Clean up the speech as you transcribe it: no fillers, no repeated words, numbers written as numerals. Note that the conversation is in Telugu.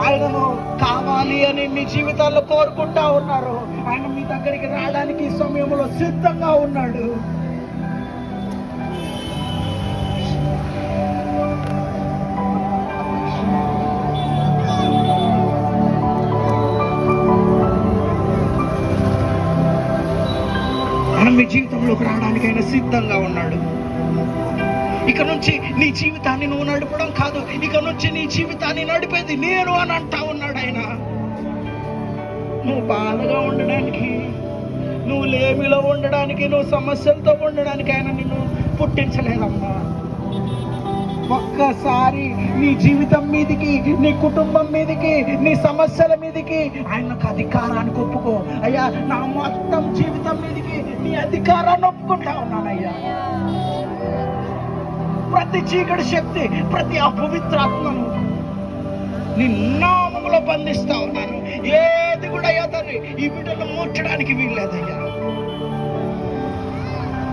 ఆయనను కావాలి అని మీ జీవితాల్లో కోరుకుంటా ఉన్నారు. ఆయన మీ దగ్గరికి రావడానికి ఈ సమయంలో సిద్ధంగా ఉన్నాడు. మీ జీవితంలోకి రావడానికి ఆయన సిద్ధంగా ఉన్నాడు. ఇక నుంచి నీ జీవితాన్ని నువ్వు నడపడం కాదు, ఇక నుంచి నీ జీవితాన్ని నడిపేది నేను అని అంటా ఉన్నాడు ఆయన. నువ్వు బాధగా ఉండడానికి, నువ్వు లేమిలో ఉండడానికి, నువ్వు సమస్యలతో ఉండడానికి ఆయన నిన్ను పుట్టించలేదమ్మా. ఒక్కసారి నీ జీవితం మీదికి, నీ కుటుంబం మీదికి, నీ సమస్యల మీదికి ఆయనకు అధికారాన్ని ఒప్పుకో. అయ్యా, నా మొత్తం జీవితం మీదికి నీ అధికారాన్ని ఒప్పుకుంటా ఉన్నానయ్యా. ప్రతి చీకటి శక్తి, ప్రతి అపవిత్రాత్మను నీ నామములో బంధిస్తా ఉన్నాను. ఏది కూడా అయ్యా తండ్రి ఈ బిడ్డను ముట్టడానికి వీల్లేదయ్యా.